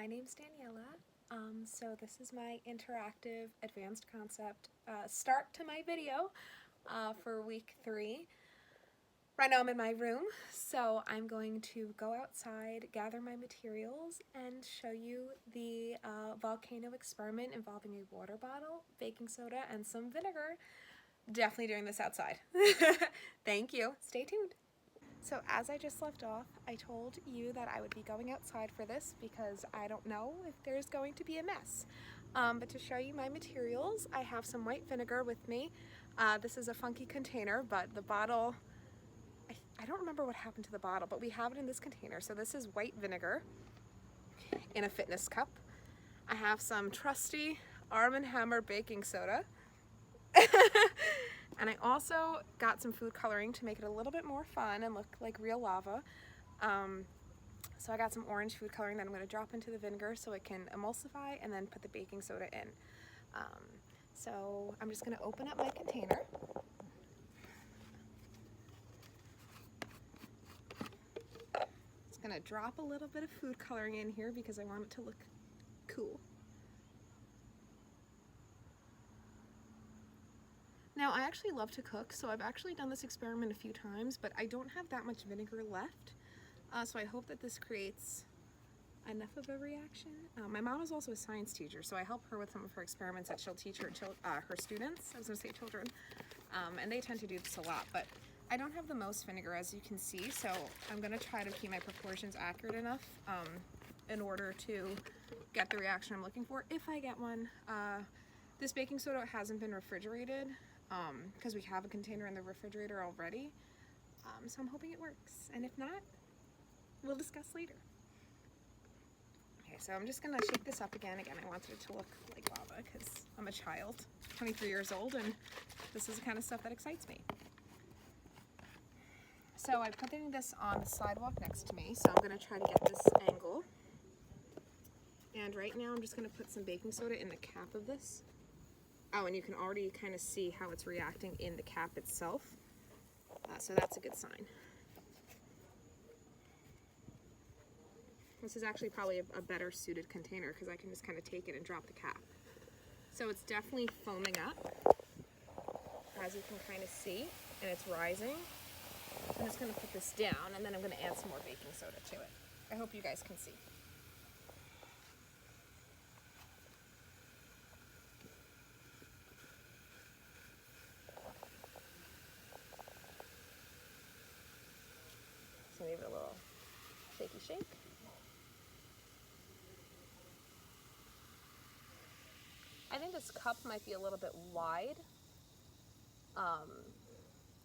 my name's Daniela. So this is my interactive advanced concept start to my video for week 3. Right now I'm in my room, so I'm going to go outside, gather my materials, and show you the volcano experiment involving a water bottle, baking soda, and some vinegar. Definitely doing this outside. Thank you. Stay tuned. So as I just left off, I told you that I would be going outside for this because I don't know if there's going to be a mess. But to show you my materials, I have some white vinegar with me. This is a funky container, but the bottle, I don't remember what happened to the bottle, but we have it in this container. So this is white vinegar in a fitness cup. I have some trusty Arm & Hammer baking soda. And I also got some food coloring to make it a little bit more fun and look like real lava. So I got some orange food coloring that I'm going to drop into the vinegar so it can emulsify and then put the baking soda in. So I'm just going to open up my container. Just going to drop a little bit of food coloring in here because I want it to look cool. Now, I actually love to cook, so I've actually done this experiment a few times, but I don't have that much vinegar left, so I hope that this creates enough of a reaction. My mom is also a science teacher, so I help her with some of her experiments that she'll teach her students, I was going to say children, and they tend to do this a lot, but I don't have the most vinegar, as you can see, so I'm going to try to keep my proportions accurate enough in order to get the reaction I'm looking for, if I get one. This baking soda hasn't been refrigerated, because we have a container in the refrigerator already, so I'm hoping it works, and if not, we'll discuss later. Okay, so I'm just gonna shake this up again. I wanted it to look like lava because I'm a child, 23 years old, and this is the kind of stuff that excites me. So I'm putting this on the sidewalk next to me, so I'm gonna try to get this angle, and right now I'm just gonna put some baking soda in the cap of this. Oh, and you can already kind of see how it's reacting in the cap itself, so that's a good sign. This is actually probably a better suited container because I can just kind of take it and drop the cap. So it's definitely foaming up, as you can kind of see, and it's rising. I'm just going to put this down, and then I'm going to add some more baking soda to it. I hope you guys can see. So give it a little shaky shake. I think this cup might be a little bit wide, and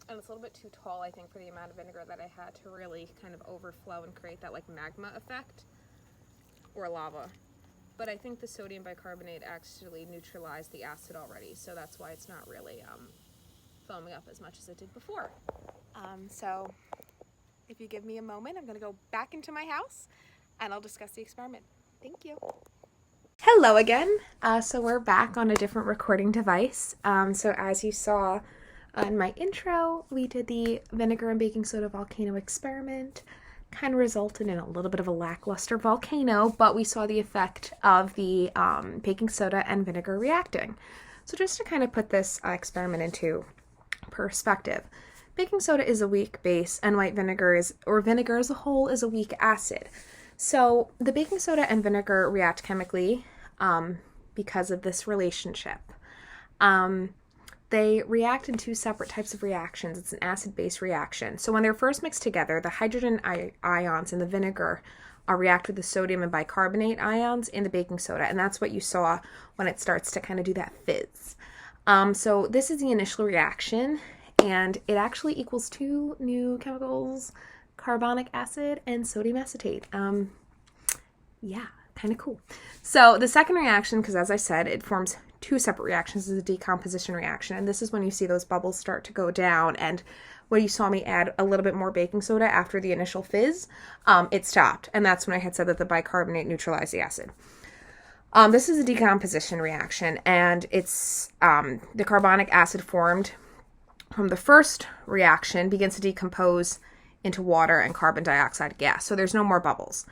it's a little bit too tall, I think, for the amount of vinegar that I had to really kind of overflow and create that like magma effect or lava. But I think the sodium bicarbonate actually neutralized the acid already, so that's why it's not really foaming up as much as it did before. So if you give me a moment, I'm going to go back into my house and I'll discuss the experiment. Thank you. Hello again. So we're back on a different recording device. So as you saw in my intro, we did the vinegar and baking soda volcano experiment. Kind of resulted in a little bit of a lackluster volcano, but we saw the effect of the baking soda and vinegar reacting. So just to kind of put this experiment into perspective, baking soda is a weak base and white vinegar vinegar as a whole is a weak acid. So the baking soda and vinegar react chemically because of this relationship. They react in 2 separate types of reactions. It's an acid-base reaction. So when they're first mixed together, the hydrogen ions in the vinegar react with the sodium and bicarbonate ions in the baking soda, and that's what you saw when it starts to kind of do that fizz. So this is the initial reaction, and it actually equals 2 new chemicals, carbonic acid and sodium acetate. Yeah, kind of cool. So the second reaction, because as I said, it forms 2 separate reactions, is a decomposition reaction, and this is when you see those bubbles start to go down, and when you saw me add a little bit more baking soda after the initial fizz, it stopped, and that's when I had said that the bicarbonate neutralized the acid. This is a decomposition reaction, and it's the carbonic acid formed from the first reaction begins to decompose into water and carbon dioxide gas, so there's no more bubbles.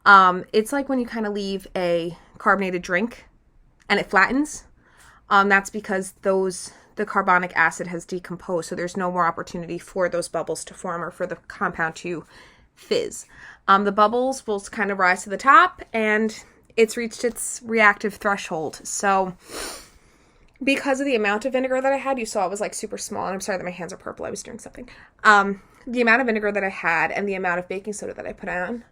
It's like when you kind of leave a carbonated drink and it flattens. That's because the carbonic acid has decomposed, so there's no more opportunity for those bubbles to form or for the compound to fizz. The bubbles will kind of rise to the top, and it's reached its reactive threshold. So because of the amount of vinegar that I had, you saw it was like super small, and I'm sorry that my hands are purple, I was doing something. The amount of vinegar that I had and the amount of baking soda that I put on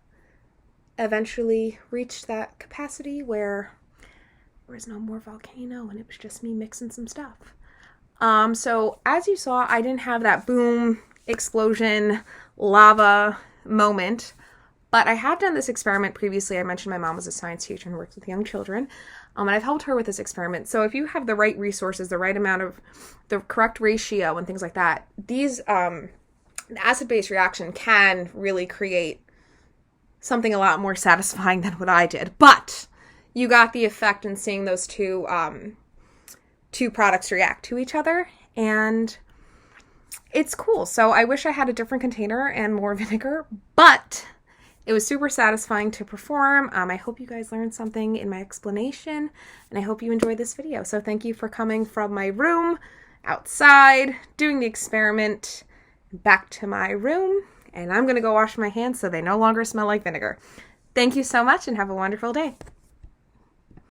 eventually reached that capacity where there was no more volcano and it was just me mixing some stuff. So as you saw, I didn't have that boom, explosion, lava moment, but I have done this experiment previously. I mentioned my mom was a science teacher and works with young children, and I've helped her with this experiment. So if you have the right resources, the right amount of, the correct ratio and things like that, these acid-base reaction can really create something a lot more satisfying than what I did. But you got the effect in seeing those two products react to each other, and it's cool. So I wish I had a different container and more vinegar, but it was super satisfying to perform. I hope you guys learned something in my explanation, and I hope you enjoyed this video. So thank you for coming from my room, outside, doing the experiment, back to my room, and I'm going to go wash my hands so they no longer smell like vinegar. Thank you so much and have a wonderful day.